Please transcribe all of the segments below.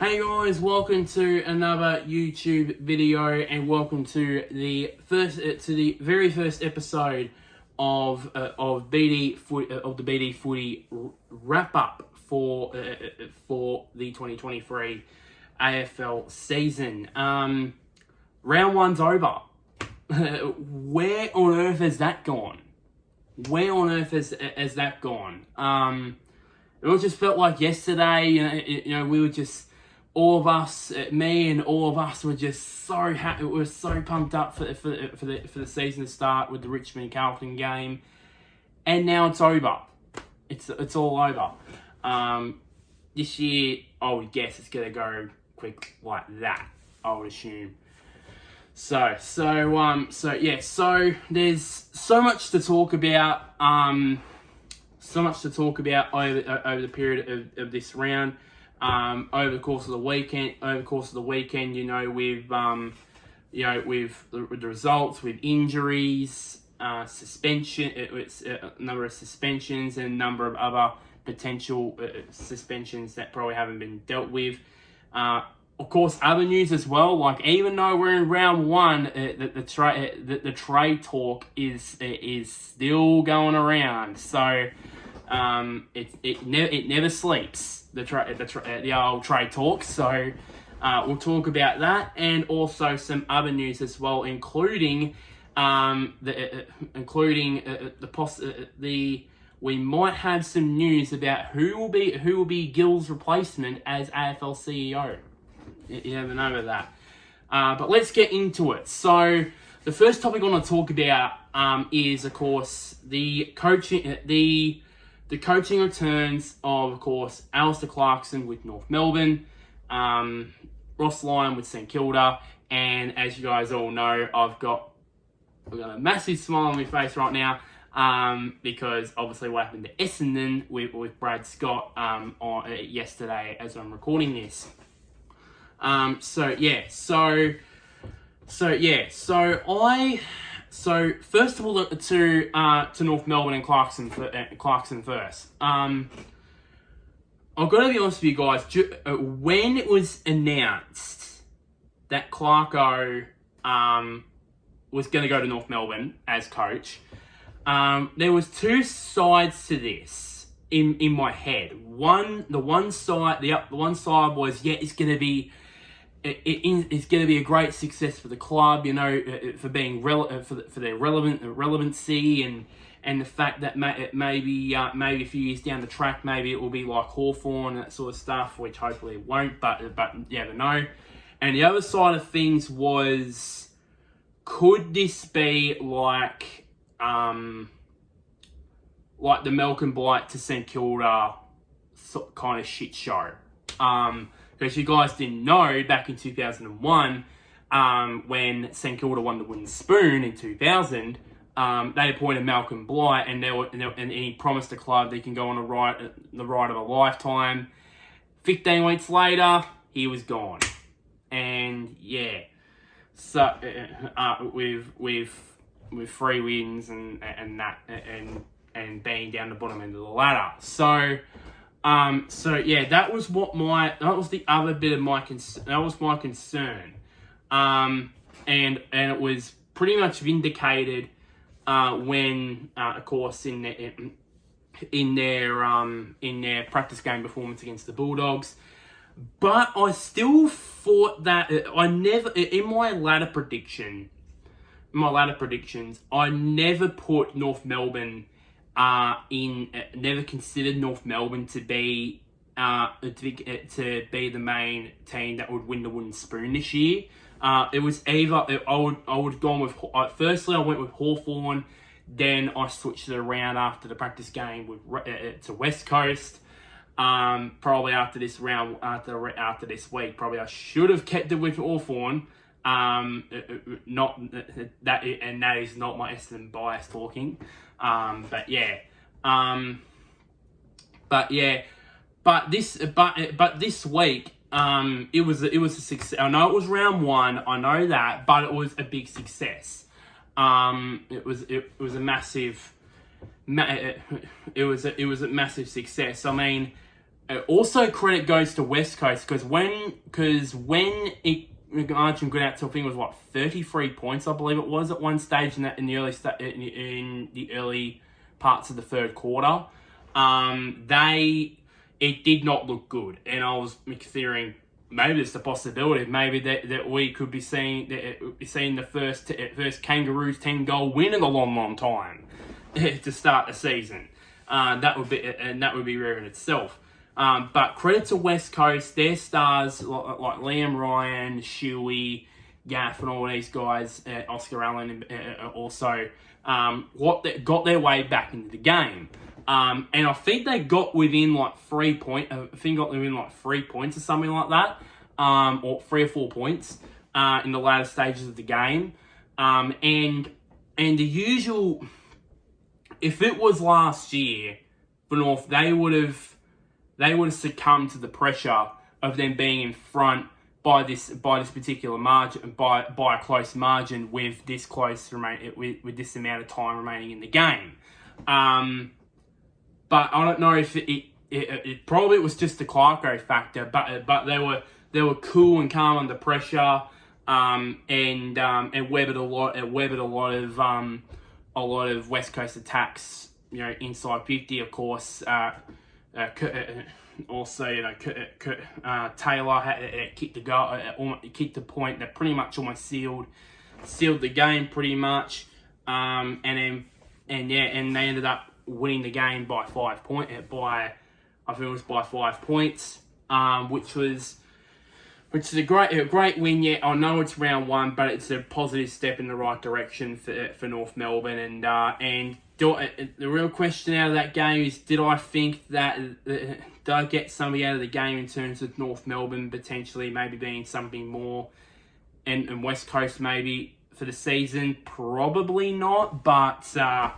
Hey guys, welcome to another YouTube video, and welcome to the very first episode of the BD Footy Wrap-Up for the 2023 AFL season. Round one's over. Where on earth has that gone? Where on earth has that gone? It just felt like yesterday. We were just. All of us, me and all of us, were just so happy. We were so pumped up for the season to start with the Richmond Carlton game, and now it's over. It's all over. This year, I would guess it's gonna go quick like that. I would assume. So there's so much to talk about. Over the period of this round. Over the course of the weekend, with the results, with injuries, suspension, a number of suspensions, and a number of other potential suspensions that probably haven't been dealt with. Of course, other news as well. Like, even though we're in round one, the trade talk is still going around. So it never sleeps. The old trade talk. So we'll talk about that, and also some other news as well, including we might have some news about who will be Gill's replacement as AFL CEO. You never know about that. But let's get into it. So the first topic I want to talk about is, of course, the coaching. The coaching returns of course, Alistair Clarkson with North Melbourne, Ross Lyon with St Kilda, and as you guys all know, I've got a massive smile on my face right now, because obviously what happened to Essendon with Brad Scott yesterday as I'm recording this. So first of all, to North Melbourne and Clarkson first. I've got to be honest with you guys. When it was announced that Clarko was going to go to North Melbourne as coach, there was two sides to this in my head. The one side was, yeah, it's going to be. It's going to be a great success for the club, for being for their relevancy, and the fact that maybe a few years down the track, maybe it will be like Hawthorn and that sort of stuff, which hopefully it won't, but you never know. And the other side of things was, could this be like the Malcolm Blight to St Kilda kind of shit show? Because you guys didn't know, back in 2001, when St Kilda won the wooden spoon in 2000, they appointed Malcolm Blight, and he promised the club they can go on the ride of a lifetime. 15 weeks later, he was gone, and yeah, so with 3 wins and being down the bottom end of the ladder, that was the other bit of my concern. That was my concern, and it was pretty much vindicated when, of course, in their practice game performance against the Bulldogs. But I still thought that I never, in my ladder predictions, I never put North Melbourne. Never considered North Melbourne to be the main team that would win the wooden spoon this year. It was either I would have gone with. Firstly, I went with Hawthorn. Then I switched it around after the practice game to West Coast. Probably after this round, after this week, probably I should have kept it with Hawthorn. Not that, and that is not my Essendon bias talking. But this week, it was a success. I know it was round one, I know that, but it was a big success. It was a massive success. I mean, Also, credit goes to West Coast because when Archie got out to, I think it was 33 points, I believe it was at one stage in the early parts of the third quarter. It did not look good, and I was considering maybe there's the possibility maybe that we could be seeing the first Kangaroos 10-goal win in a long time to start the season. That would be rare in itself. But credit to West Coast, their stars like Liam Ryan, Shuey, Gaff, and all these guys, Oscar Allen also, got their way back into the game. And I think they got within 3 points. I think got within 3 points or something like that, or 3 or 4 points in the latter stages of the game. And the usual, if it was last year for North, they would have succumbed to the pressure of them being in front by this particular margin, by a close margin with this this amount of time remaining in the game. But I don't know if it probably was just the Clarko factor, but they were cool and calm under pressure, and weathered a lot of West Coast attacks. Inside 50, of course. Also, Taylor had kicked the goal, kicked the point that pretty much almost sealed the game, pretty much. And they ended up winning the game by 5 points. I think it was by 5 points, which is a great win. Yeah, I know it's round one, but it's a positive step in the right direction for North Melbourne. And the real question out of that game is, did I think that did I get something out of the game in terms of North Melbourne potentially maybe being something more, and West Coast maybe for the season? Probably not, but as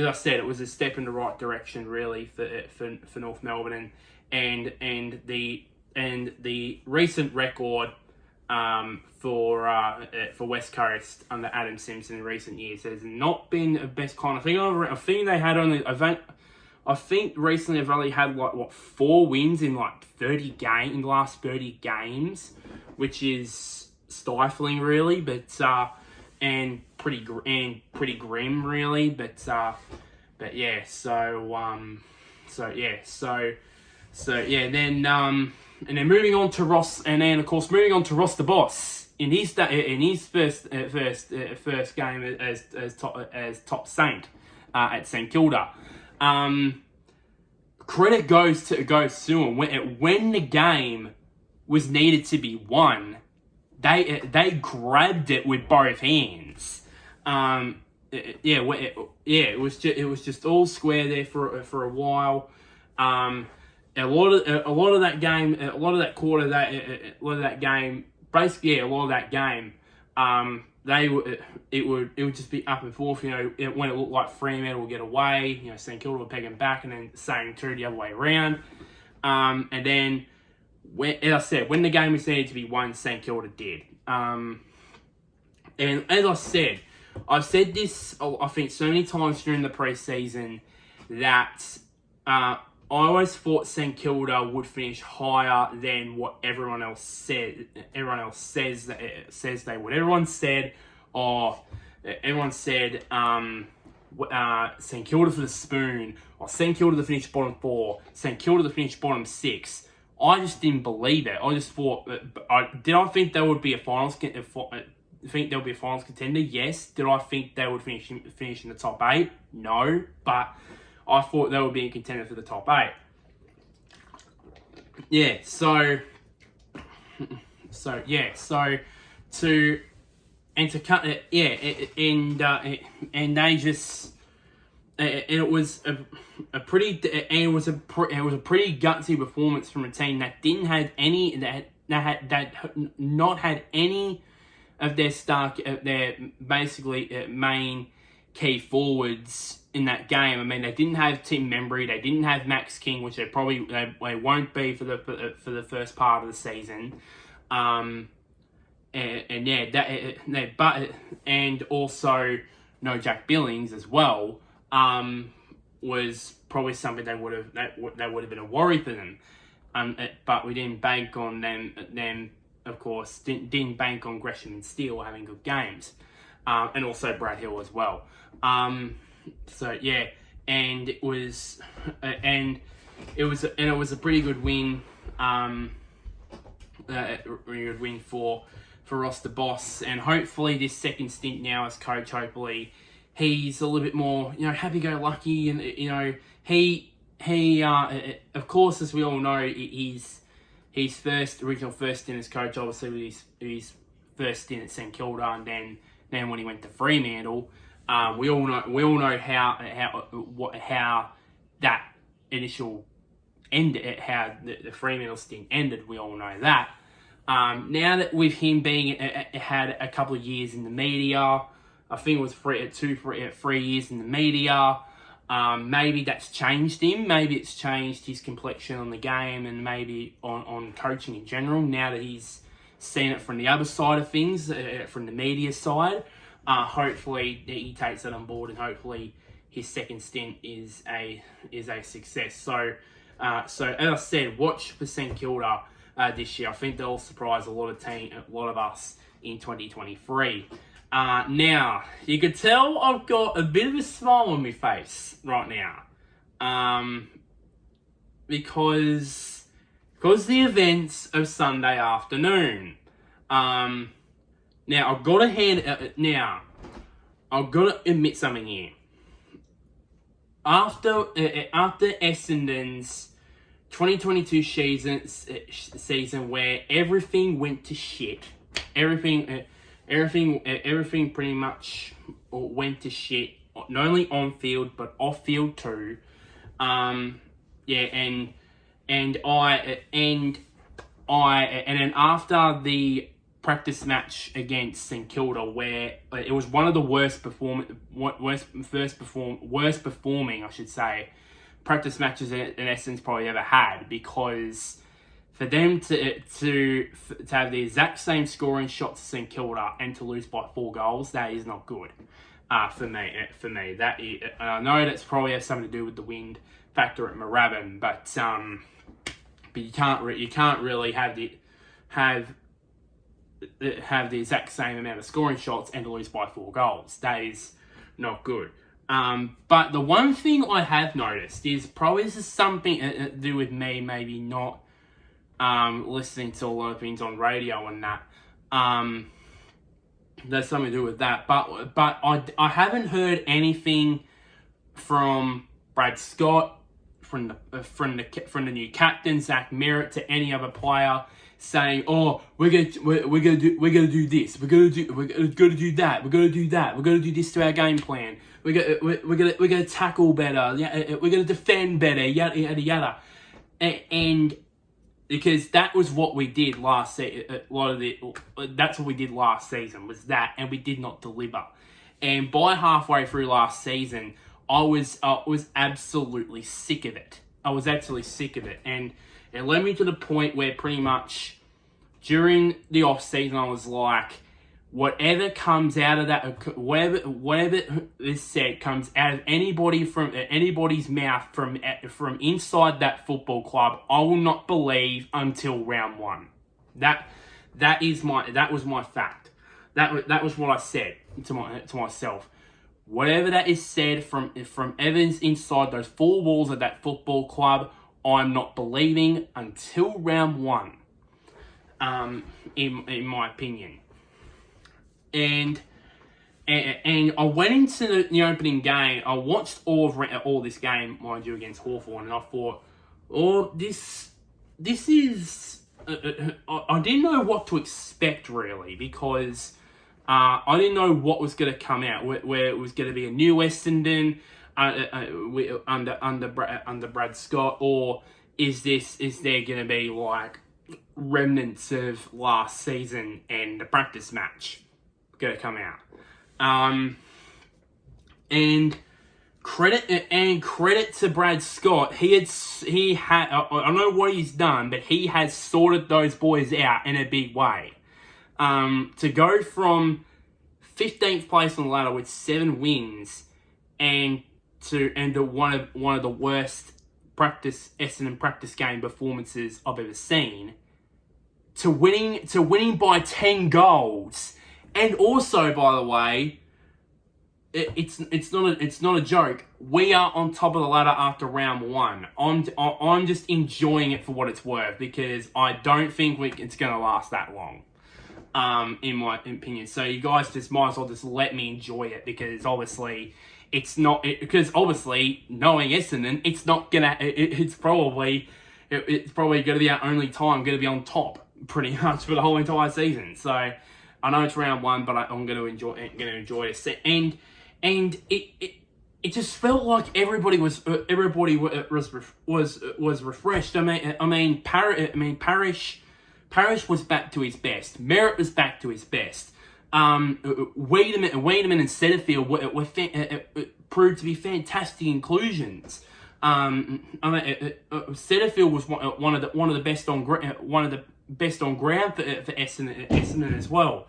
I said, it was a step in the right direction really for North Melbourne, and the recent record for West Coast under Adam Simpson in recent years has not been the best kind of thing. I think they had only I think recently they've only had 4 wins in 30 games in the last 30 games, which is stifling really, but and pretty grim really, but yeah, and then moving on to Ross, and then of course moving on to Ross the Boss in his first game as top Saint at St Kilda. Credit goes to him when the game was needed to be won. They grabbed it with both hands. It was just all square there for a while. A lot of that game, a lot of that game, it would just be up and forth. When it looked like Fremantle would get away, St Kilda would peg them back, and then same true the other way around. And then, as I said, when the game was needed to be won, St Kilda did. And as I said, I've said this, I think, so many times during the preseason that I always thought St Kilda would finish higher than what everyone else said. Everyone else says they would. Everyone said St Kilda for the spoon, or St Kilda to finish bottom 4, St Kilda to finish bottom 6. I just didn't believe it. I just thought, did I think they would be a finals? Think there would be a finals contender? Yes. Did I think they would finish in the top 8? No, but I thought they would be a contender for the top 8. Yeah. So to cut it, and they just. And it was a pretty gutsy performance from a team that didn't have any that not had any of their main key forwards in that game. I mean, they didn't have Tim Membry, they didn't have Max King, which they won't be for the first part of the season. And also no Jack Billings as well. was probably something that would have been a worry for them. But we didn't bank on them. Of course, didn't bank on Gresham and Steele having good games, and also Brad Hill as well. So yeah, and it was a pretty good win. Really good win for Ross the Boss, and hopefully this second stint now as coach, hopefully he's a little bit more, happy-go-lucky, and he of course, as we all know, his original first stint as coach, obviously with his first stint at St Kilda, and then when he went to Fremantle, we all know how that initial ended, how the Fremantle stint ended. We all know that. Now that with him being had a couple of years in the media, I think it was 3 years in the media. Maybe that's changed him. Maybe it's changed his complexion on the game, and maybe on coaching in general. Now that he's seen it from the other side of things, from the media side, hopefully he takes that on board, and hopefully his second stint is a success. So as I said, watch for St Kilda this year. I think they'll surprise a lot of us in 2023. Now, you could tell I've got a bit of a smile on my face right now. Because the events of Sunday afternoon. Now, I've got to admit something here. After Essendon's 2022 season where everything went to shit, everything pretty much went to shit, not only on field but off field too. And then after the practice match against St Kilda, where it was one of the worst performing, I should say, practice matches in Essendon's probably ever had, because for them to have the exact same scoring shots as St Kilda and to lose by 4 goals, that is not good. For me, that is, I know that's probably has something to do with the wind factor at Moorabbin, but you can't really have the exact same amount of scoring shots and to lose by 4 goals. That is not good. But the one thing I have noticed is probably this is something to do with me maybe not listening to a lot of things on radio and that. There's something to do with that. But I haven't heard anything from Brad Scott, from the new captain Zach Merritt, to any other player saying, "Oh, we're gonna do this. We're gonna do that. We're gonna do that. We're gonna do this to our game plan. We're gonna tackle better. Yeah, we're gonna defend better. Yada yada yada." And because that was what we did last season. That's what we did last season, was that, and we did not deliver. And by halfway through last season, I was absolutely sick of it. I was absolutely sick of it, and it led me to the point where pretty much during the off season, I was like, whatever comes out of that, whatever is said comes out of anybody's mouth from inside that football club, I will not believe until round 1. That was my fact. That was what I said to myself. Whatever that is said from Evans inside those 4 walls of that football club, I'm not believing until round 1. In my opinion. And I went into the opening game. I watched all this game, mind you, against Hawthorn, and I thought, this is. I didn't know what to expect really, because I didn't know what was going to come out. Where it was going to be a new Essendon under Brad Scott, or is there going to be like remnants of last season and the practice match going to come out? And credit to Brad Scott. He had I don't know what he's done, but he has sorted those boys out in a big way. To go from 15th place on the ladder with 7 wins and one of the worst Essendon practice game performances I've ever seen, to winning by 10 goals. And also, by the way, it's not a joke. We are on top of the ladder after round 1. I'm just enjoying it for what it's worth, because I don't think it's going to last that long, in my opinion. So you guys just might as well just let me enjoy it, because obviously obviously knowing Essendon, it's probably going to be our only time going to be on top pretty much for the whole entire season. So I know it's round 1, but I'm going to enjoy it. And it just felt like everybody was refreshed. I mean Parish was back to his best. Merritt was back to his best. Wiedemann and Setterfield proved to be fantastic inclusions. Setterfield was one of the best on ground for Essendon as well.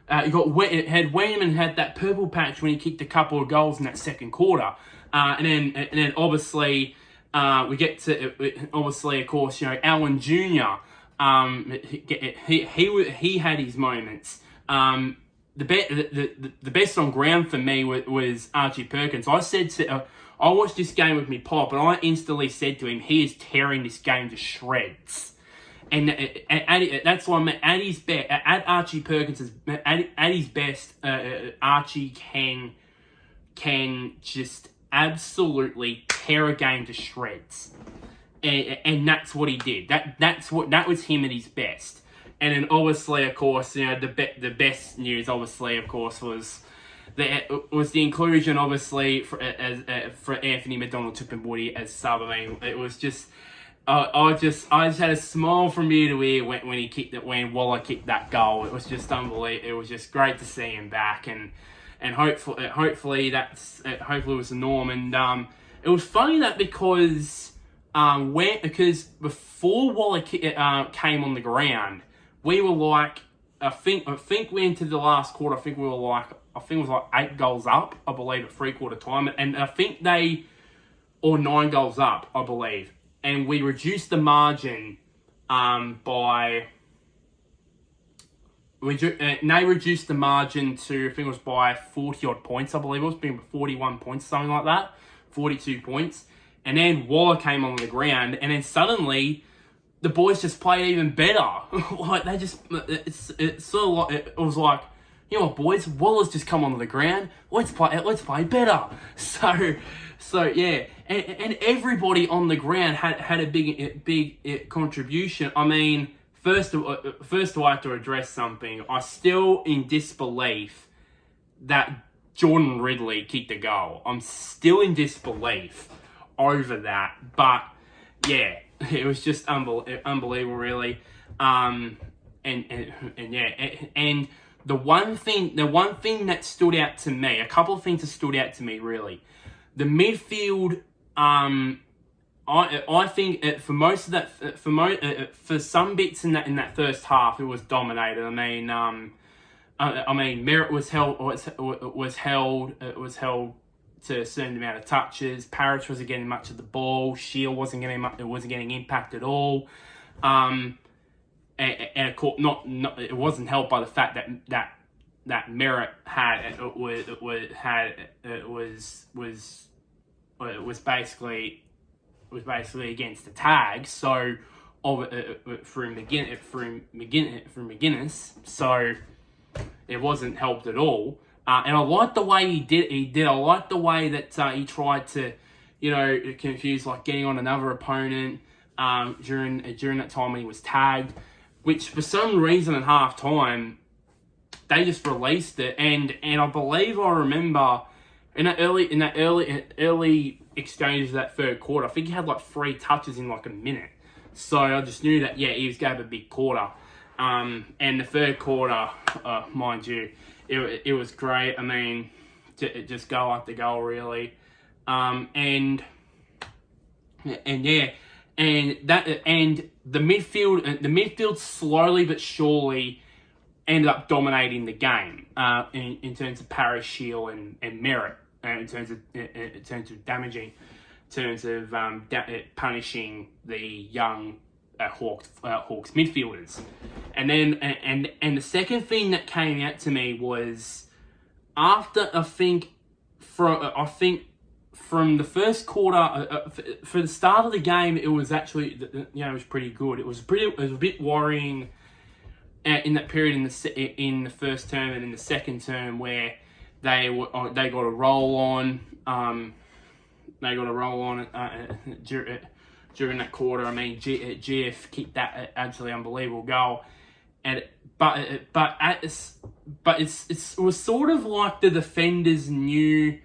Wiedemann had that purple patch when he kicked a couple of goals in that second quarter, and then obviously we get to of course, Allen Jr. He had his moments. The best on ground for me was Archie Perkins. I watched this game with me pop, and I instantly said to him, he is tearing this game to shreds. And that's why I'm at his best. At Archie Perkins, at his best, Archie can just absolutely tear a game to shreds, and that's what he did. That was him at his best. And then obviously, of course, the best news, obviously, of course, was the inclusion, obviously, for Anthony McDonald-Tupinbudi as sub. I mean, it was just. I just had a smile from ear to ear when Waller kicked that goal. It was just unbelievable. It was just great to see him back, and hopefully it was the norm. And it was funny that because before Waller came on the ground, we were like, I think we entered the last quarter. I think it was like 8 goals up, I believe, at 3/4 time, and I think 9 goals up, I believe. And we reduced the margin by... They reduced the margin to, I think it was by 40-odd points, I believe. It was being 41 points, something like that. 42 points. And then Waller came on the ground, and then suddenly the boys just played even better. Like, they just... It's sort of like... It was like, you know what, boys? Waller's just come onto the ground. Let's play better. So yeah, and everybody on the ground had a big contribution. I mean, first I have to address something. I'm still in disbelief that Jordan Ridley kicked a goal. I'm still in disbelief over that. But yeah, it was just unbelievable, really. And the one thing that stood out to me, a couple of things that stood out to me, really. The midfield, I think for most of that, for some bits in that first half, it was dominated. I mean, Merritt was held to a certain amount of touches. Parrish wasn't getting much of the ball. Shield wasn't getting impact at all. And of course, it wasn't helped by the fact that Merritt was basically against the tag, so through McGuinness, so it wasn't helped at all. And I liked the way he did. I liked the way that he tried to, confuse, like getting on another opponent during that time when he was tagged, which for some reason at half time they just released it, and I believe I remember in that early exchanges of that third quarter, I think he had like 3 touches in like a minute. So I just knew that he was going to have a big quarter. And the third quarter, mind you, it was great. I mean, just goal after goal, really. And the midfield slowly but surely ended up dominating the game in terms of Parrish, Shield, and Merritt. damaging, in terms of punishing the young Hawks midfielders. And then and the second thing that came out to me was after from the first quarter, for the start of the game, it was actually, it was pretty good. It was a bit worrying in that period in the first term and in the second term where they got a roll on. During that quarter. I mean, GF kicked that absolutely unbelievable goal, and it was sort of like the defenders knew.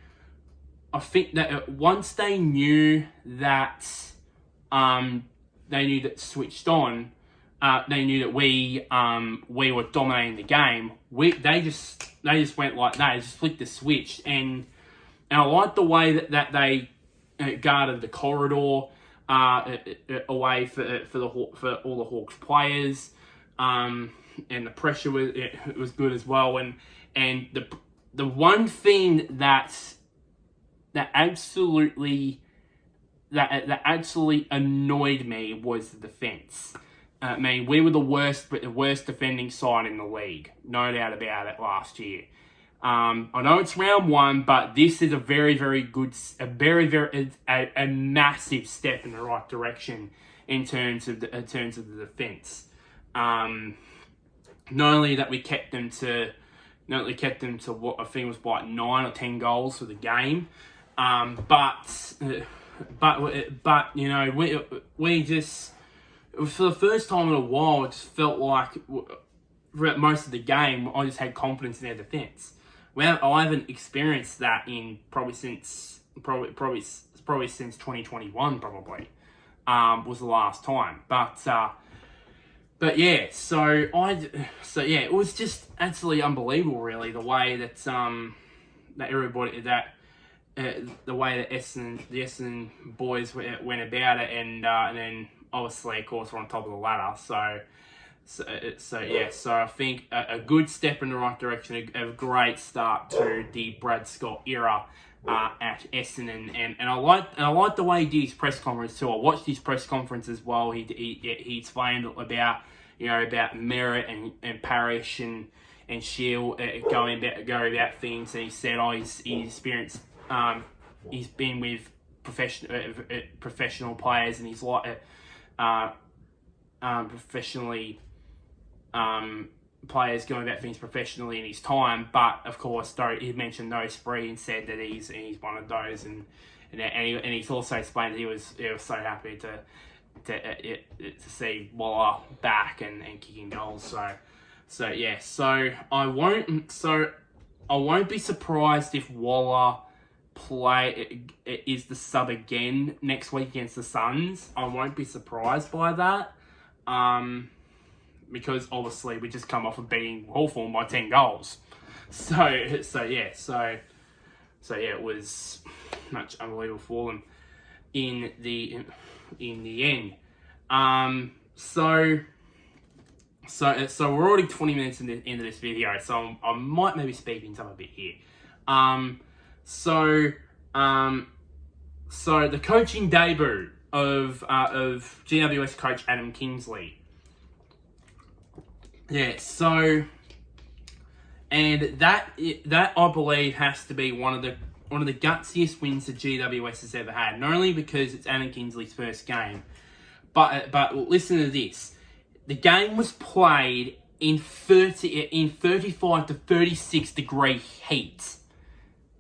I think that once they knew that switched on, they knew that we were dominating the game. They just went like that. They just flicked the switch, and I like the way that they guarded the corridor away for all the Hawks players, and the pressure was good as well. And the one thing that absolutely annoyed me was the defense. I mean, we were the worst defending side in the league, no doubt about it, last year. I know it's round one, but this is a very, very good, a massive step in the right direction in terms of the defense. Not only that we kept them to what I think was like 9 or 10 goals for the game, but we just, for the first time in a while, it just felt like throughout most of the game, I just had confidence in their defense. Well, I haven't experienced that in probably since 2021. Probably was the last time. But yeah, so it was just absolutely unbelievable, really, the way that everybody the way that the Essendon boys went about it, and then obviously, of course, we're on top of the ladder. So I think a good step in the right direction, a great start to the Brad Scott era at Essendon, and I like the way he did his press conference too. I watched his press conference as well. He explained about Merritt and Parrish and Shield going about things, and he said, he's experienced. He's been with professional players, and he's like professionally. Players going about things professionally in his time, but of course, he mentioned no spree and said that he's one of those, and he's also explained that he was so happy to see Waller back and kicking goals. So I won't be surprised if Waller is the sub again next week against the Suns. I won't be surprised by that. Because obviously we just come off of beating Hawthorn by 10 goals. So it was much unbelievable for them in the end. So we're already 20 minutes into this video, so I might maybe speed things up a bit here. So the coaching debut of GWS coach Adam Kingsley. Yeah, so, and that I believe has to be one of the gutsiest wins that GWS has ever had. Not only because it's Adam Kingsley's first game, but listen to this: the game was played in 35 to 36 degree heat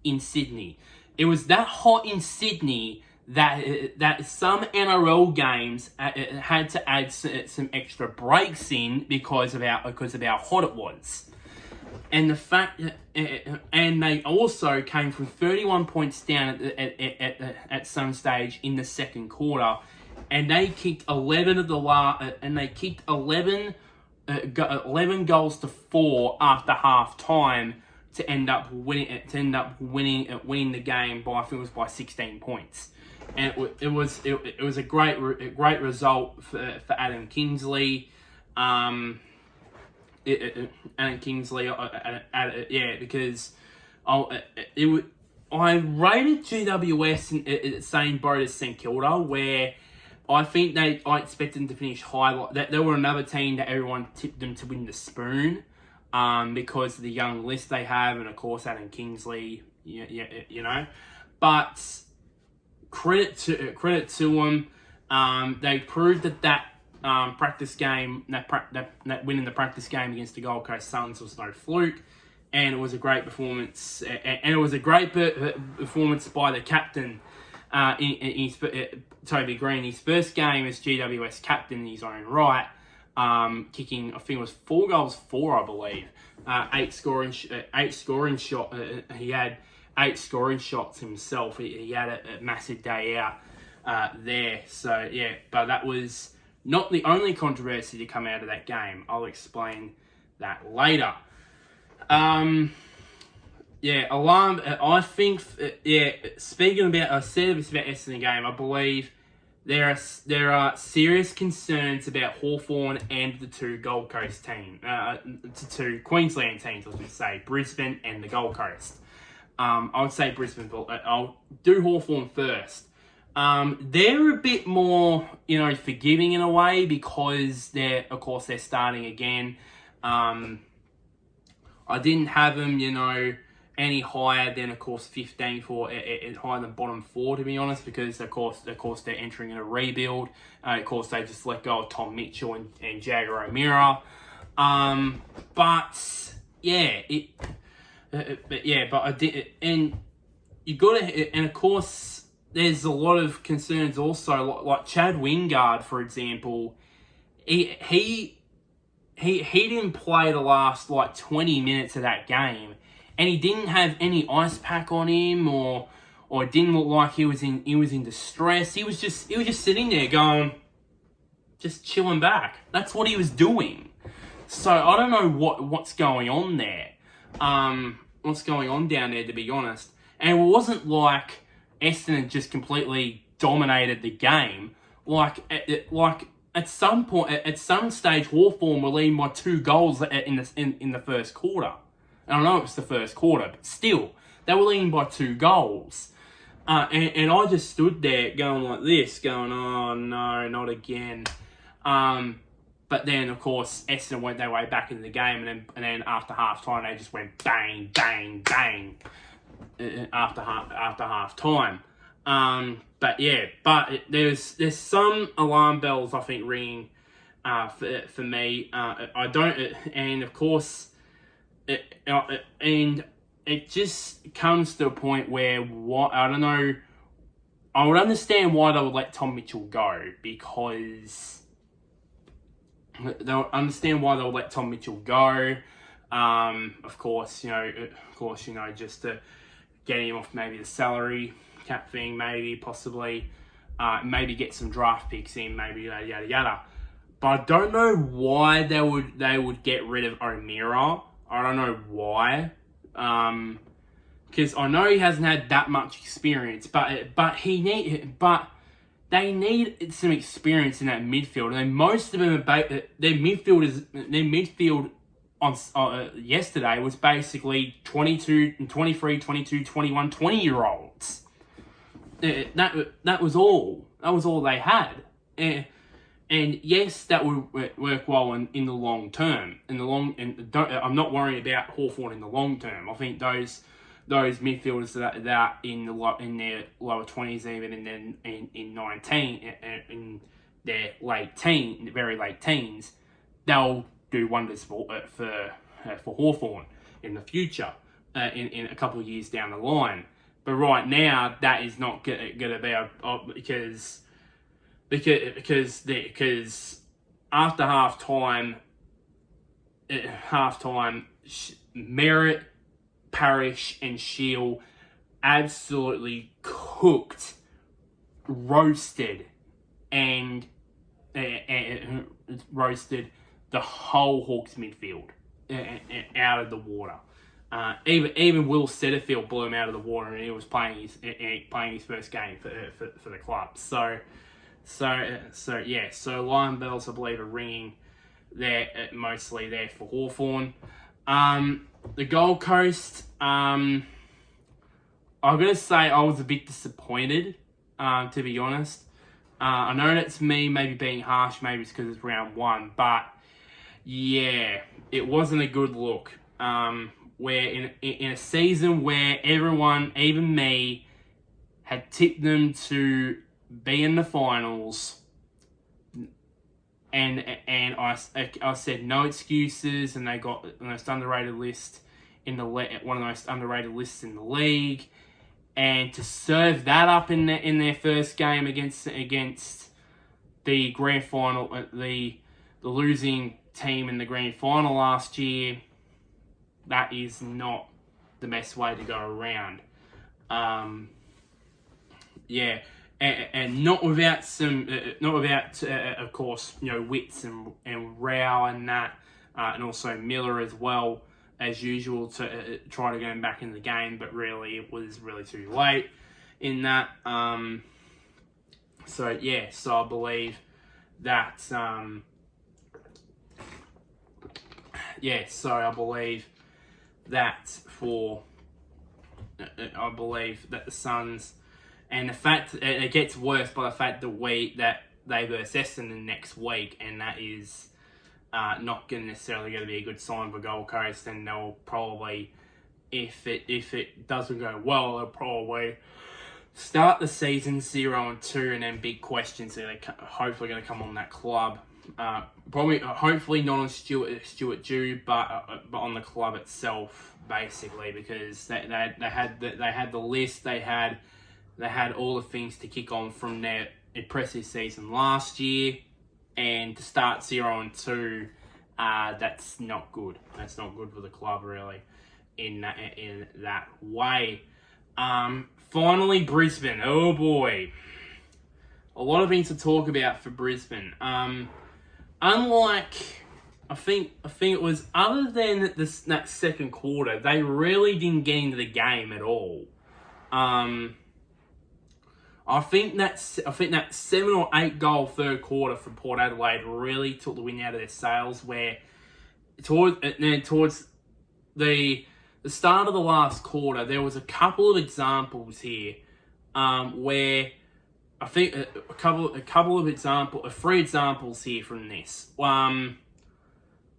in Sydney. It was that hot in Sydney that some NRL games had to add some extra breaks in because of how hot it was, and the fact and they also came from 31 points down at some stage in the second quarter, and they kicked 11 goals to 4 after half time to end up winning the game by, I think it was by 16 points. And it was a great result for Adam Kingsley. Adam Kingsley, because I rated GWS in the same boat as St Kilda, where I think I expected them to finish high. They were another team that everyone tipped them to win the Spoon, because of the young list they have, and of course Adam Kingsley, you know. But credit to them, they proved that practice game, that win in the practice game against the Gold Coast Suns was no fluke. And it was a great performance, and it was a great performance by the captain, Toby Green. His first game as GWS captain in his own right, kicking, I think it was 4 goals, I believe, 8 scoring shot. He had 8 scoring shots himself. He had a massive day out there. So yeah, but that was not the only controversy to come out of that game. I'll explain that later. Alarm. I think. Speaking about, I said this about Essendon game. I believe there are serious concerns about Hawthorn and the 2 Gold Coast team, the 2 Queensland teams. I was going to say Brisbane and the Gold Coast. I would say Brisbane, but I'll do Hawthorn first. They're a bit more, forgiving in a way, because they're starting again. I didn't have them, any higher than, of course, 15 for higher than bottom 4, to be honest, because of course they're entering in a rebuild. Of course, they just let go of Tom Mitchell and Jagger O'Meara. But I did, and you got to, and of course, there's a lot of concerns also, like Chad Wingard, for example. He didn't play the last 20 minutes of that game, and he didn't have any ice pack on him, or it didn't look like he was in distress. He was just sitting there going, just chilling back. That's what he was doing. So I don't know what's going on there. What's going on down there, to be honest. And it wasn't like Essendon just completely dominated the game. At some point, at some stage, Hawthorn were leading by 2 goals in the first quarter. I don't know if it's the first quarter, but still, they were leading by 2 goals. And I just stood there going like this, going, oh no, not again. But then, of course, Essendon went their way back into the game, and then after half time, they just went bang, bang, bang. After half time. There's some alarm bells, I think, ringing for me. And of course, and it just comes to a point where I don't know. I would understand why they would let Tom Mitchell go, because they'll understand why they'll let Tom Mitchell go. Of course, just to get him off maybe the salary cap thing, maybe, possibly, maybe get some draft picks in, maybe yada yada yada. But I don't know why they would get rid of O'Meara. I don't know why, because I know he hasn't had that much experience, but they need some experience in that midfield, and most of them their midfield on yesterday was basically 22, 23, 22, 21, 20-year-olds. That was all. That was all they had. And yes, that would work well in the long term. I'm not worried about Hawthorn in the long term. I think those midfielders that are in their lower 20s, even in 19, in their very late teens, they'll do wonders for Hawthorn in the future, in a couple of years down the line. But right now, that is not going to be because after half-time, Merritt, Parrish and Shield absolutely cooked, roasted, and roasted the whole Hawks midfield out of the water. Even Will Setterfield blew him out of the water, and he was playing his first game for the club. So alarm bells, I believe, are ringing there, mostly there for Hawthorn. The Gold Coast, I'm going to say I was a bit disappointed, to be honest. I know that's me maybe being harsh, maybe it's because it's round 1, but yeah, it wasn't a good look. Where in a season where everyone, even me, had tipped them to be in the finals, and I said no excuses, and they got the most underrated list in the one of the most underrated lists in the league, and to serve that up in their first game against the grand final, the losing team in the grand final last year, that is not the best way to go around. Yeah, and not without of course, Wits and Rao and that, and also Miller as well, as usual, to try to get him back in the game, but really it was really too late in that. So I believe that. I believe that the Suns, and the fact it gets worse by the fact that they versus Essendon next week, and that is not necessarily going to be a good sign for Gold Coast, and they'll probably, if it doesn't go well, they'll probably start the season 0-2, and then big questions are hopefully going to come on that club. Hopefully not on Stuart Dew, but on the club itself, basically, because they had the list, they had all the things to kick on from their impressive season last year, and to start 0-2, that's not good. That's not good for the club, really, in that way. Finally, Brisbane. Oh boy, a lot of things to talk about for Brisbane. Unlike, I think it was, other than that second quarter, they really didn't get into the game at all. I think that 7 or 8 goal third quarter from Port Adelaide really took the wind out of their sails. Where towards the start of the last quarter, there was a couple of examples here where. I think three examples here from this. I've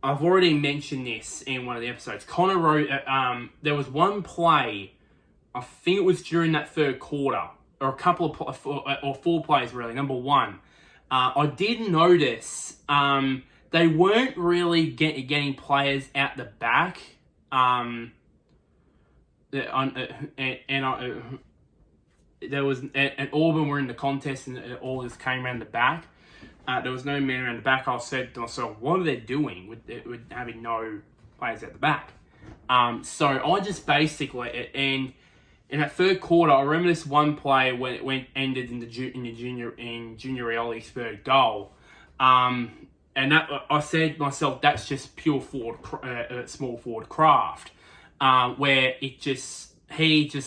already mentioned this in one of the episodes. Connor wrote, there was one play, I think it was during that third quarter, or a couple of, or 4 plays really. Number 1, I did notice they weren't really getting players out the back, there was, and Auburn were in the contest, and all this came around the back. There was no man around the back. I said to myself, what are they doing with having no players at the back? So I just basically, and in that third quarter, I remember this one play when it ended in Junior Rioli's third goal. And that, I said to myself, that's just pure small forward craft, where he just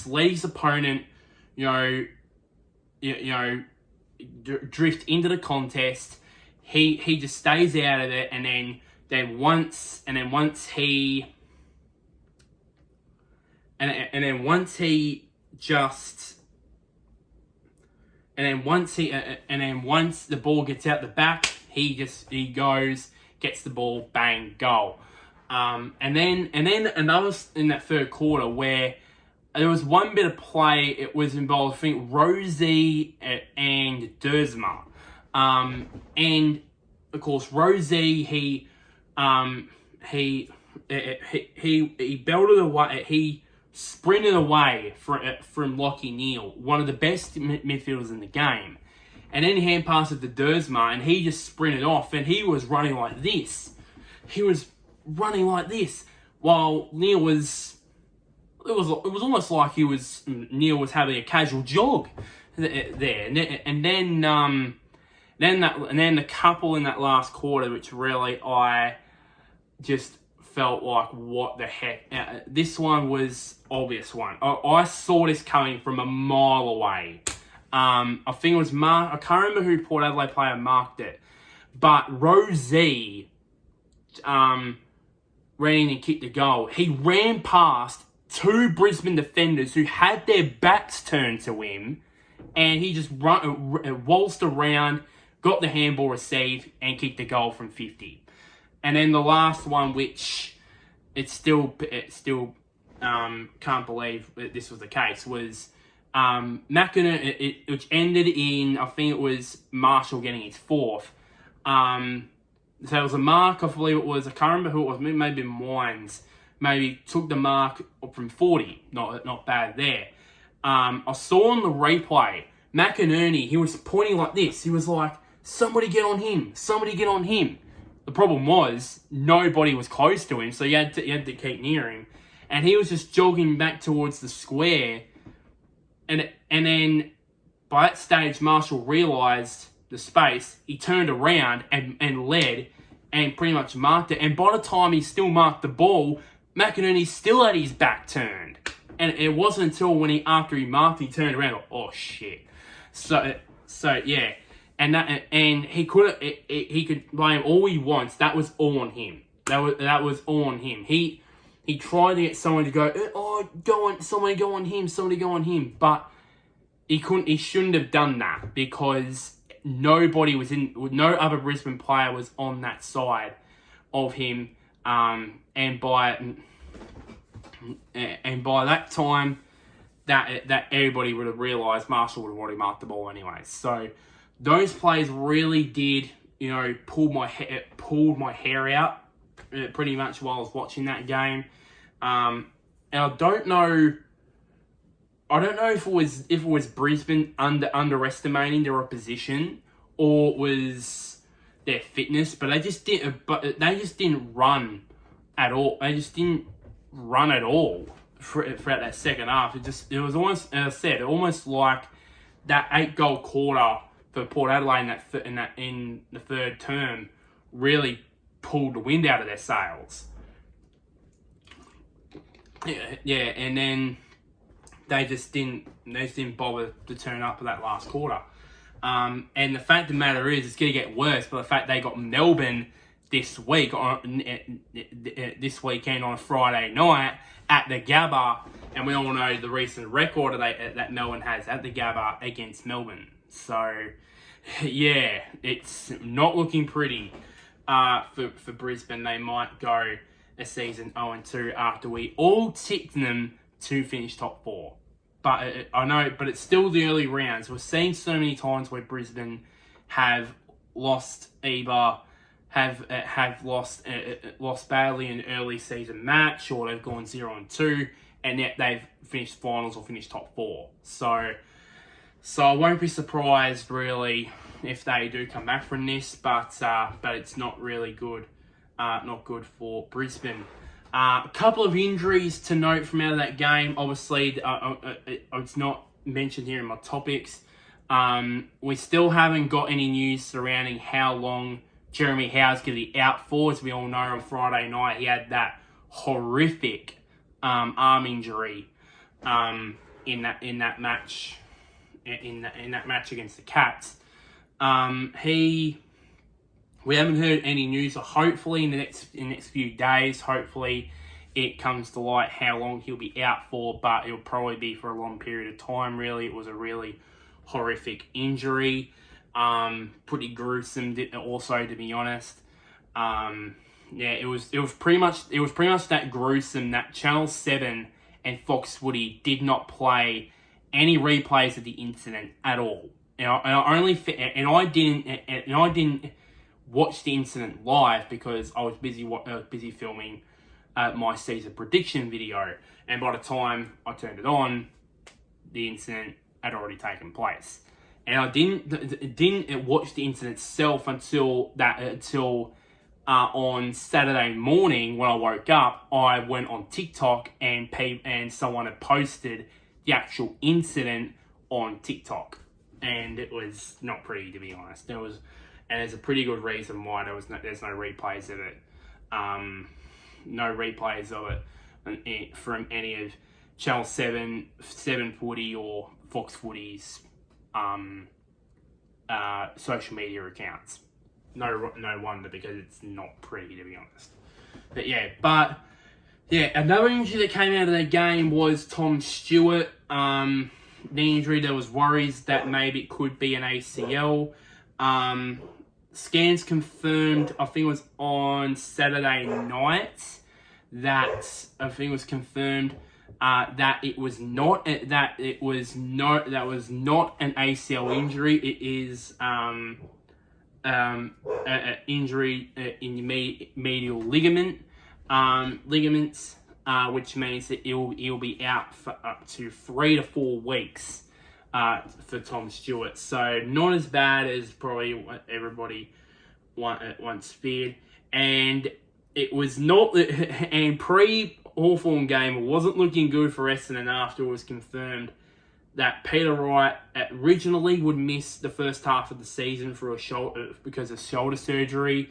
let his opponent, drift into the contest. He just stays out of it, and then once he once the ball gets out the back, he goes, gets the ball, bang, goal. And then another in that third quarter where there was one bit of play. It was involved, I think, Rosie and Dersma. And of course, Rosie, he belted away. He sprinted away from Lockie Neal, one of the best midfielders in the game. And then he hand passed it to Dersma, and he just sprinted off, and he was running like this. While Neal was. It was almost like Neal was having a casual jog there, and then the couple in that last quarter, which really I just felt like, what the heck? This one was obvious one. I saw this coming from a mile away. I think it was I can't remember who Port Adelaide player marked it, but Rosie ran in and kicked the goal. He ran past two Brisbane defenders who had their backs turned to him, and he just waltzed around, got the handball received, and kicked the goal from 50. And then the last one, which it still can't believe this was the case, was McInerney, which ended in, I think it was Marshall getting his fourth. So it was a mark, I believe it was, I can't remember who it was, maybe Wines, maybe took the mark from 40, not bad there. I saw on the replay, McInerney, he was pointing like this, he was like, somebody get on him, somebody get on him. The problem was, nobody was close to him, so you had to keep near him. And he was just jogging back towards the square, and then by that stage, Marshall realised the space, he turned around and led and pretty much marked it. And by the time he still marked the ball, McInerney still had his back turned. And it wasn't until after he marked, he turned around, like, oh shit. So yeah. And he could blame all he wants. That was all on him. That was all on him. He tried to get someone to go, oh, somebody go on him. But he couldn't. He shouldn't have done that because no other Brisbane player was on that side of him. And by that time, that everybody would have realised Marshall would have already marked the ball anyway. So those plays really did, pulled my hair out pretty much while I was watching that game. And I don't know if it was Brisbane underestimating their opposition or it was their fitness, but they just didn't run at all. They just didn't run at all throughout that second half. It was almost, as I said, almost like that 8-goal quarter for Port Adelaide in the third term really pulled the wind out of their sails. Yeah, and then they just didn't bother to turn up for that last quarter. And the fact of the matter is, it's going to get worse. But the fact they got Melbourne this weekend on a Friday night at the Gabba, and we all know the recent record that Melbourne has at the Gabba against Melbourne. So, yeah, it's not looking pretty for Brisbane. They might go a season 0-2 after we all tipped them to finish top 4. But I know, but it's still the early rounds. We're seeing so many times where Brisbane have lost lost badly in an early season match, or they've gone 0-2, and yet they've finished finals or finished top 4. So I won't be surprised really if they do come back from this, but it's not really good. Not good for Brisbane. A couple of injuries to note from out of that game. Obviously, it's not mentioned here in my topics. We still haven't got any news surrounding how long Jeremy Howe's going to be out for. As we all know, on Friday night he had that horrific arm injury in that match against the Cats. We haven't heard any news, so hopefully in the next few days, hopefully it comes to light how long he'll be out for, but it'll probably be for a long period of time, really. It was a really horrific injury. Pretty gruesome also, to be honest. It was pretty much that gruesome that Channel 7 and Fox Footy did not play any replays of the incident at all. I didn't watch the incident live because I was busy filming my season prediction video, and by the time I turned it on, the incident had already taken place. And I didn't watch the incident itself until on Saturday morning when I woke up. I went on TikTok and someone had posted the actual incident on TikTok, and it was not pretty, to be honest. And there's a pretty good reason why there's no replays of it. No replays of it from any of Channel 7 Footy or Fox Footy's social media accounts. No wonder, because it's not pretty, to be honest. But yeah, Yeah, another injury that came out of the game was Tom Stewart. The injury, there was worries that maybe it could be an ACL. Scans confirmed, I think it was on Saturday night, that I think it was confirmed that it was not an ACL injury. It is an injury in the medial ligaments, which means that he'll be out for up to 3 to 4 weeks for Tom Stewart. So not as bad as probably what everybody once feared. And it was not, and pre-Hawthorn game, it wasn't looking good for Essendon after it was confirmed that Peter Wright originally would miss the first half of the season for because of shoulder surgery.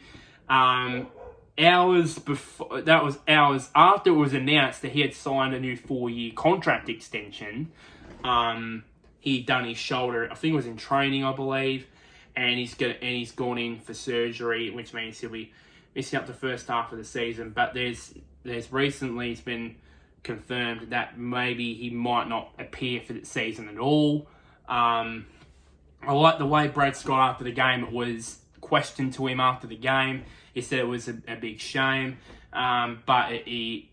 Hours before, that was hours after it was announced that he had signed a new 4-year contract extension. He'd done his shoulder, I think it was in training, I believe, and he's gone in for surgery, which means he'll be missing up the first half of the season. But there's recently it's been confirmed that maybe he might not appear for the season at all. I like the way Brad Scott after the game, it was questioned to him after the game. He said it was a big shame, but the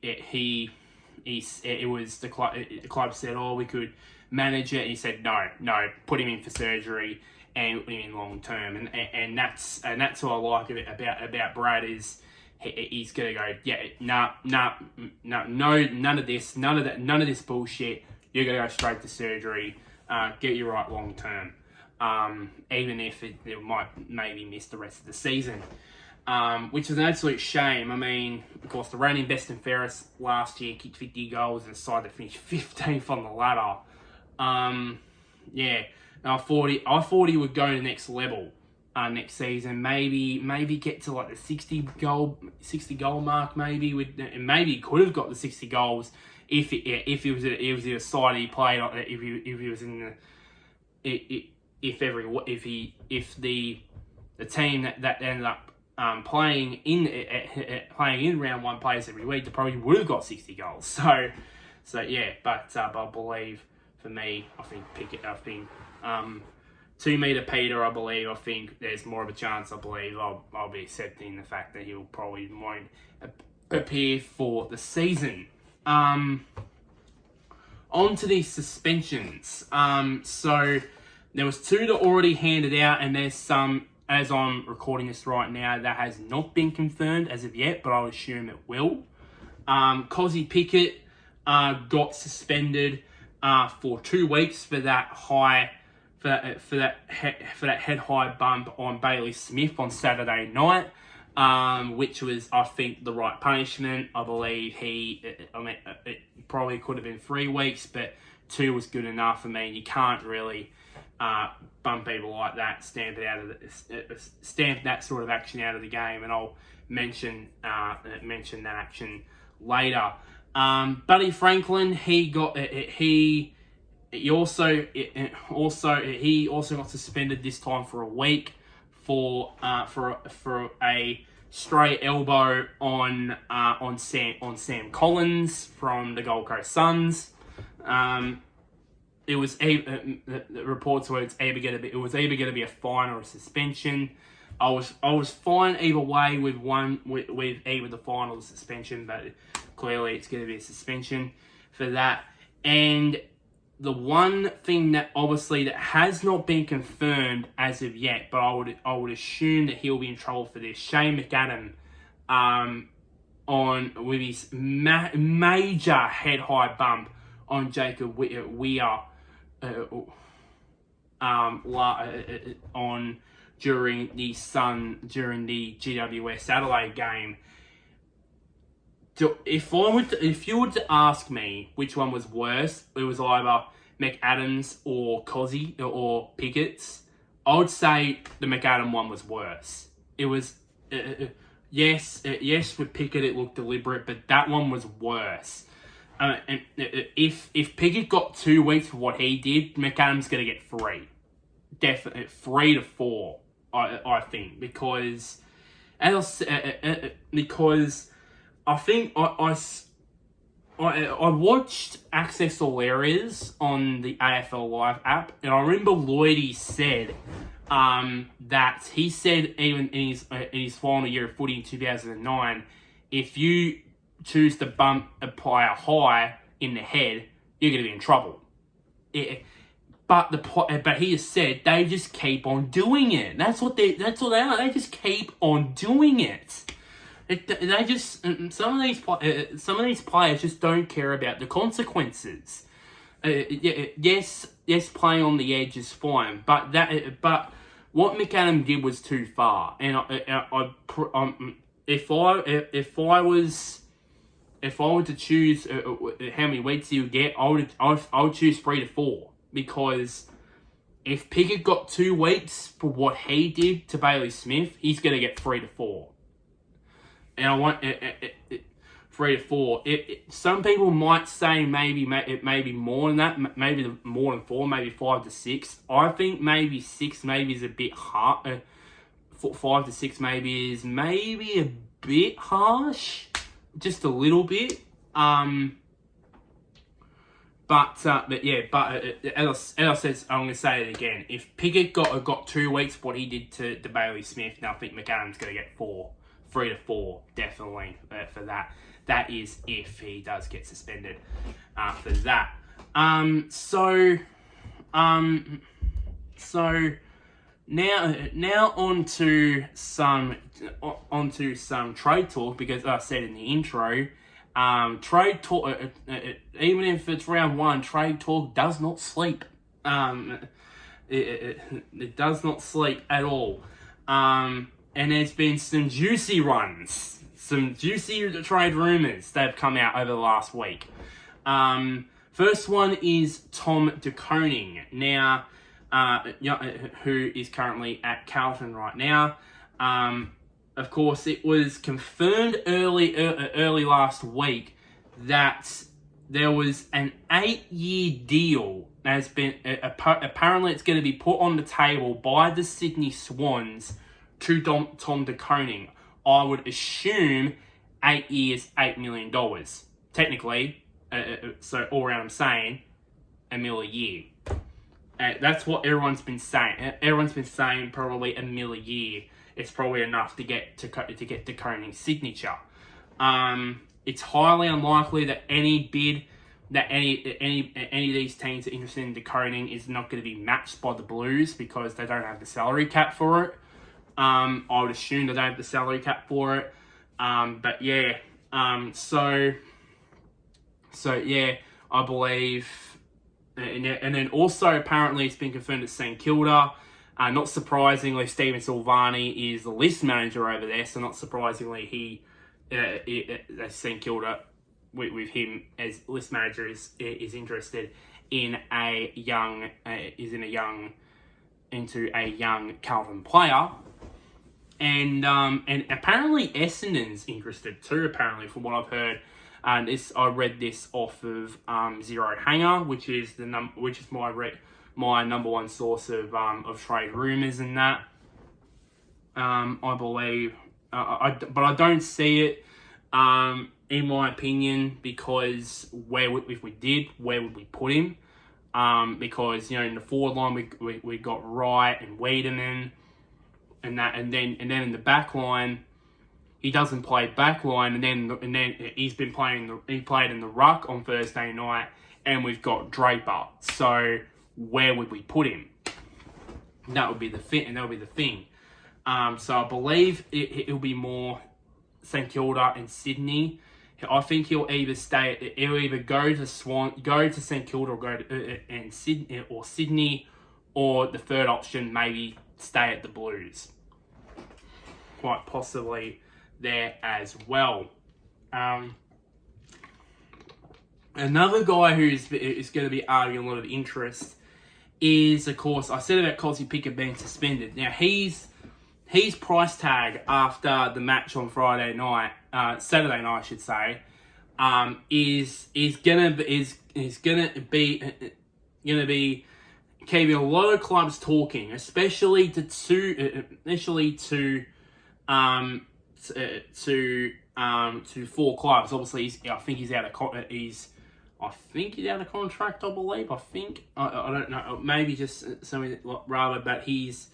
club said, oh, we could manage it. And he said, no, put him in for surgery and put him in long term. And that's what I like about Brad is he's gonna go, yeah, no, none of this bullshit. You're gonna go straight to surgery, get you right long term, even if it might maybe miss the rest of the season. Which is an absolute shame. I mean, of course, the reigning best and fairest last year kicked 50 goals and decided to finish 15th on the ladder. Yeah, I thought he would go to the next level next season. Maybe get to like the 60 goal mark. Maybe he could have got the 60 goals if he was in a side he played. If he was in the team that ended up playing in round one plays every week, they probably would have got 60 goals. So yeah, but I believe for me, I think Pickett, 2 meter Peter, I think there's more of a chance. I believe I'll be accepting the fact that he'll probably won't appear for the season. On to these suspensions. So there was 2 that already handed out, and there's some, as I'm recording this right now, that has not been confirmed as of yet, but I'll assume it will. Cozzy Pickett got suspended for 2 weeks for that head high bump on Bailey Smith on Saturday night, which was, I think, the right punishment. I believe it probably could have been 3 weeks, but 2 was good enough. I mean, you can't really bump people like that, stamp that sort of action out of the game, and I'll mention that action later. Buddy Franklin, he also got suspended this time for a week for a stray elbow on Sam Collins from the Gold Coast Suns. It was the reports were it was either going to be a fine or a suspension. I was fine either way with either the fine or the suspension, but clearly it's going to be a suspension for that. And the one thing that obviously that has not been confirmed as of yet, but I would assume that he'll be in trouble for this. Shane McAdam, with his major head high bump on Jacob Weir, during the GWS Adelaide game. If you were to ask me which one was worse, it was either McAdams or Cozzy or Pickett's, I would say the McAdam one was worse. It was yes, with Pickett it looked deliberate, but that one was worse. And if Pickett got 2 weeks for what he did, McAdam's going to get 3. Definitely 3 to 4, I think, because I think I watched Access All Areas on the AFL Live app, and I remember Lloydie said that he said even in his final year of footy in 2009, if you choose to bump a player high in the head, you're going to be in trouble. But he has said they just keep on doing it. That's what they are. They just keep on doing it. Some of these players just don't care about the consequences. Yes, playing on the edge is fine, but what McAdam did was too far. And if I were to choose how many weeks he would get, I would choose 3 to 4, because if Pickett got 2 weeks for what he did to Bailey Smith, he's going to get 3 to 4. And I want 3 to 4. Some people might say maybe more than that, maybe more than 4, maybe 5 to 6. I think maybe 6 maybe is a bit hard. 5 to 6 maybe is a bit harsh, just a little bit. But as I said, I'm going to say it again. If Pickett got 2 weeks for what he did to Bailey Smith, now I think McAdam's going to get 3 to 4, definitely, for that. That is if he does get suspended for that. So now onto some trade talk, because I said in the intro, trade talk, even if it's round 1, trade talk does not sleep. It does not sleep at all. And there's been some juicy ones, some juicy trade rumours that have come out over the last week. First one is Tom De Koning, now, who is currently at Carlton right now. Of course, it was confirmed early last week that there was an 8-year deal that has been apparently it's going to be put on the table by the Sydney Swans to Tom De Koning. I would assume 8 years, $8 million. Technically, so all around I'm saying, $1 million a year. That's what everyone's been saying. Everyone's been saying probably $1 million a year. It's probably enough to get De Koning's signature. It's highly unlikely that any of these teams that are interested in De Koning is not going to be matched by the Blues, because they don't have the salary cap for it. I would assume that they have the salary cap for it. But yeah, so yeah, I believe, and then also apparently it's been confirmed at St Kilda. Not surprisingly, Stephen Silvani is the list manager over there, so not surprisingly, he St Kilda with him as list manager is interested in into a young Carlton player. And apparently Essendon's interested too, apparently, from what I've heard. And I read this off of Zero Hanger, which is my number one source of trade rumours and that. I believe, but I don't see it. In my opinion, because where would we put him? Because in the forward line we got Wright and Wiedemann. And then in the back line, he doesn't play back line, and then he played in the ruck on Thursday night, and we've got Draper. So where would we put him? That would be the thing. So I believe it'll be more St Kilda and Sydney. I think he'll either go to St Kilda, or go to Sydney, or the third option maybe stay at the Blues. Quite possibly there as well. Another guy who's going to be arguing a lot of interest is, of course, I said about Cosy Pickett being suspended. Now his price tag after the match on Saturday night, I should say, is gonna be keeping a lot of clubs talking, especially to to 4 clubs. Obviously, I think he's out of contract. I believe. I don't know. Maybe just something rather, but he's.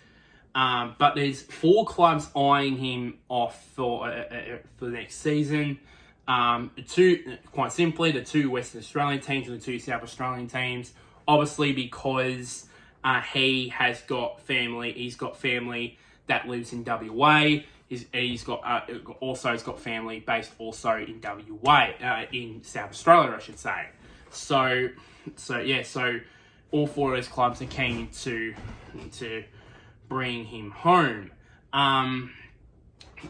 But there's 4 clubs eyeing him off for the next season. Quite simply, the 2 Western Australian teams and the 2 South Australian teams. Obviously, because he has got family. He's got family that lives in WA. He's got family based also in WA, in South Australia, I should say. So all 4 of those clubs are keen to bring him home.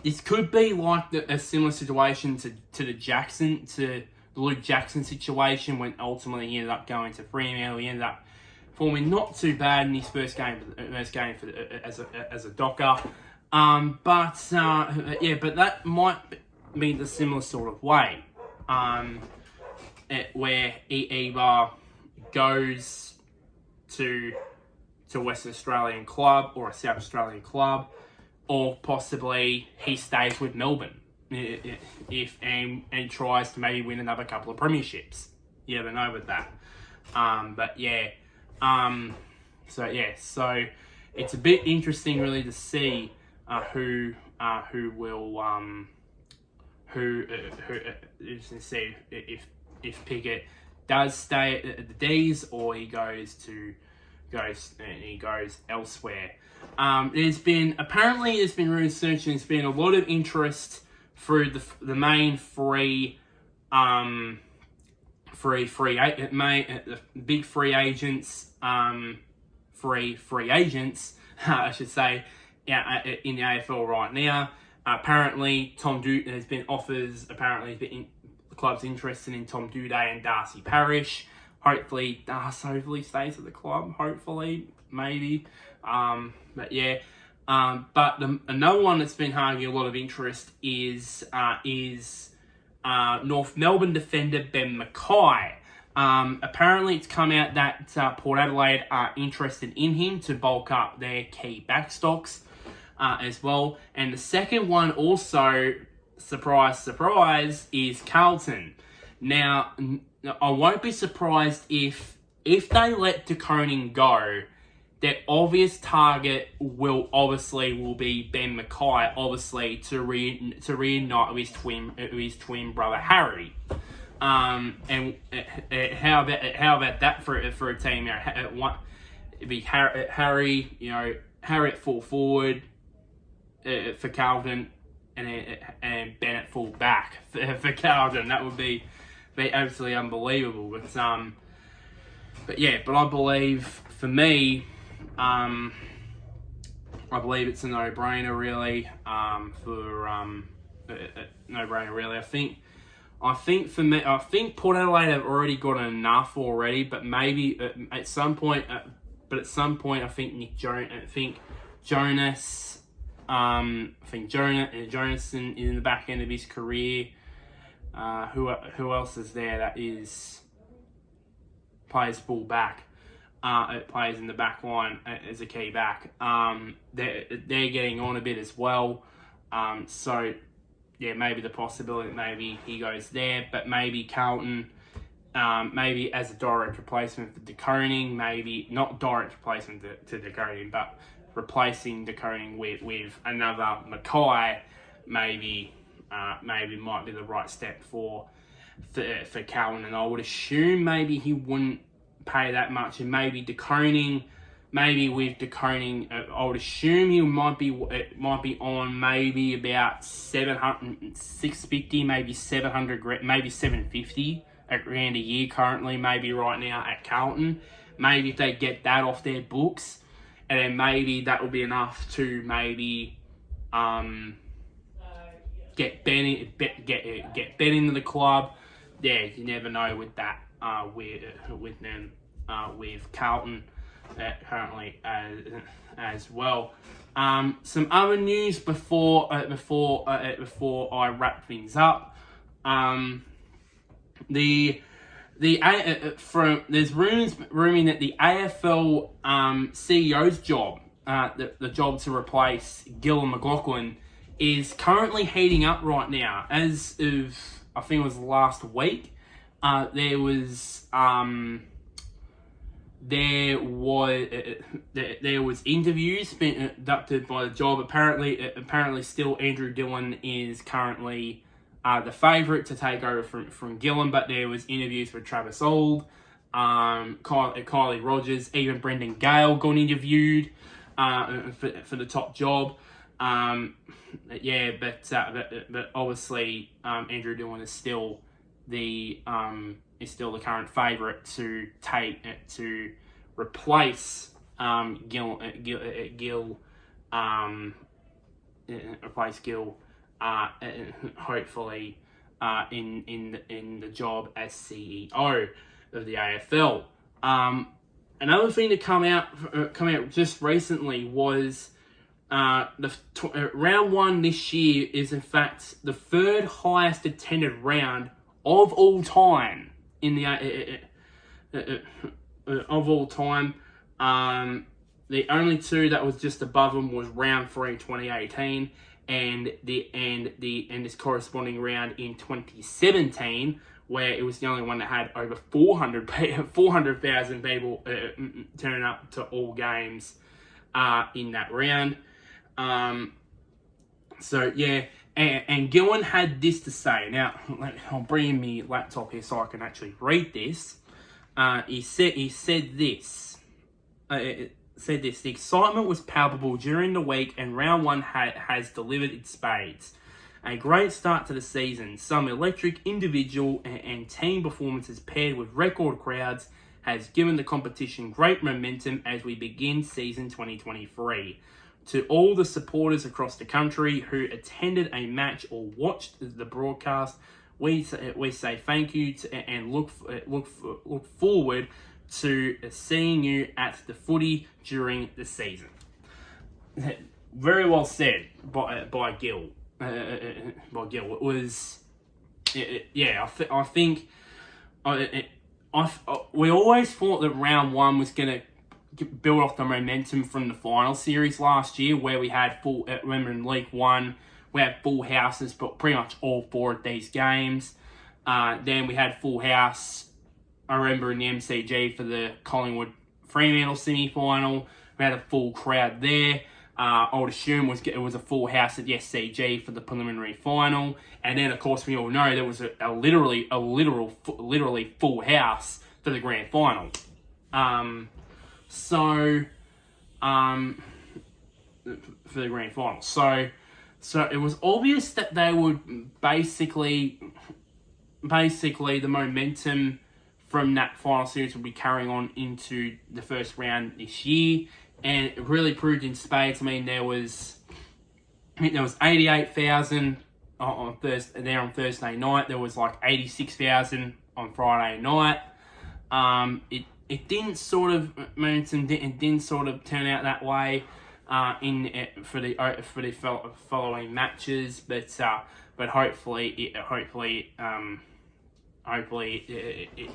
This could be like a similar situation to the Luke Jackson situation, when ultimately he ended up going to Fremantle. He ended up performing not too bad in his first game as a Docker. But that might be the similar sort of way, where he either goes to a Western Australian club or a South Australian club, or possibly he stays with Melbourne and tries to maybe win another couple of premierships. You never know with that. So it's a bit interesting really to see who see if Pickett does stay at the D's or he goes elsewhere. There's been research, and there's been a lot of interest through the main big free agents, I should say, in the AFL right now. Apparently, there's been offers. Apparently, the club's interested in Tom Doedee and Darcy Parish. Hopefully, Darcy stays at the club. Hopefully, maybe. But another one that's been harboring a lot of interest is North Melbourne defender Ben Mackay. Apparently, it's come out that Port Adelaide are interested in him to bulk up their key backstocks as well. And the second one also, surprise, surprise, is Carlton. Now, I won't be surprised if they let De Koning go. Their obvious target will be Ben Mackay, obviously to reunite with his twin brother Harry. And how about that for a team? It'd be Harry, Harry at full forward for Carlton, and Bennett full back for Carlton. That would be absolutely unbelievable. But I believe for me. I believe it's a no-brainer, really. No-brainer, really. I think for me, Port Adelaide have already got enough already, but maybe at some point, I think Jonas in the back end of his career. Who else is there that plays full back? Plays in the back line as a key back. They're getting on a bit as well. Maybe the possibility that maybe he goes there, but maybe Carlton, maybe as a direct replacement for De Koning, maybe not direct replacement to De Koning, but replacing De Koning with another Mackay, maybe might be the right step for Carlton. And I would assume maybe he wouldn't pay that much, and maybe De Koning, I would assume he might be on maybe about 650, maybe 700, maybe 750 grand a year currently, maybe right now at Carlton. Maybe if they get that off their books, and then maybe that will be enough to maybe get Ben into the club. Yeah, you never know with that. With Carlton currently as well. Some other news before I wrap things up. There's rumoring that the AFL CEO's job, the job to replace Gillon McLachlan, is currently heating up right now. As of, I think it was last week, there was interviews being conducted by the job. Apparently, still Andrew Dillon is currently the favourite to take over from Gillen, but there was interviews with Travis Auld, Kylie Rogers, even Brendan Gale got interviewed for the top job. But obviously Andrew Dillon is still the current favourite to replace Gil. Hopefully in the job as CEO of the AFL. Another thing to come out just recently was round one this year is in fact the third highest attended round of all time in the of all time. The only two that was just above them was round 3 in 2018 and this corresponding round in 2017, where it was the only one that had over 400,000 people turn up to all games in that round. And Gillen had this to say. Now, I'll bring in my laptop here so I can actually read this. He said this. The excitement was palpable during the week, and round one has delivered its spades. A great start to the season. Some electric individual and team performances paired with record crowds has given the competition great momentum as we begin season 2023. To all the supporters across the country who attended a match or watched the broadcast, we say thank you and look forward to seeing you at the footy during the season. Very well said by Gil. It was, I think we always thought that round one was going to build off the momentum from the final series last year, where we had remember in League One, we had full houses, but pretty much all four of these games. Then we had full house, I remember in the MCG for the Collingwood Fremantle semi-final. We had a full crowd there. I would assume it was a full house at the SCG for the preliminary final, and then of course we all know there was a literally full house for the grand final. For the grand final, so it was obvious that they would basically the momentum from that final series would be carrying on into the first round this year. And it really proved in spades. I mean, there was 88,000 on Thursday night. There was like 86,000 on Friday night. It didn't sort of didn't sort of turn out that way for the following matches, but hopefully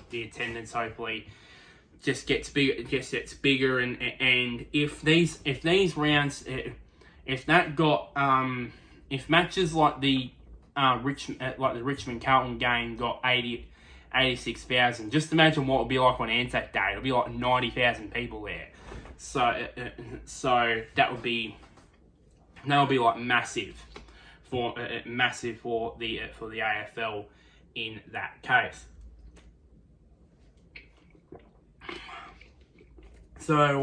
the attendance just gets bigger, and if matches like the Richmond Carlton game got 86,000, just imagine what it would be like on Anzac Day. It'll be like 90,000 people there. So that would be like massive for the AFL in that case. So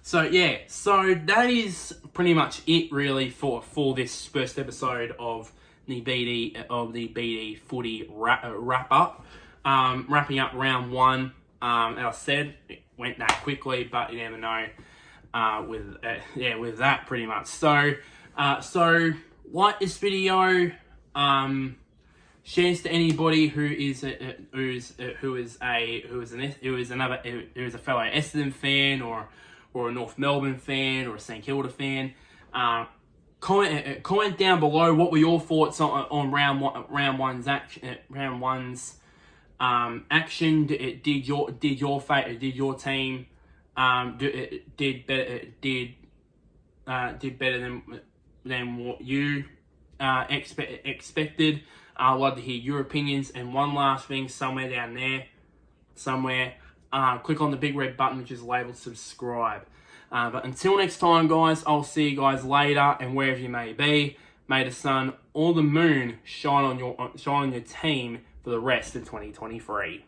that is pretty much it really for this first episode of the BD Footy Wrap-Up. Wrapping up round one. As I said, it went that quickly, but you never know with that pretty much. So like this video, shares to anybody who is a fellow Essendon fan or a North Melbourne fan or a St Kilda fan. Comment down below what were your thoughts on round one's action. Did your team did better than what you expected. I'd love to hear your opinions. And one last thing, somewhere down there, click on the big red button which is labeled subscribe. But until next time, guys, I'll see you guys later, and wherever you may be, may the sun or the moon shine on your team for the rest of 2023.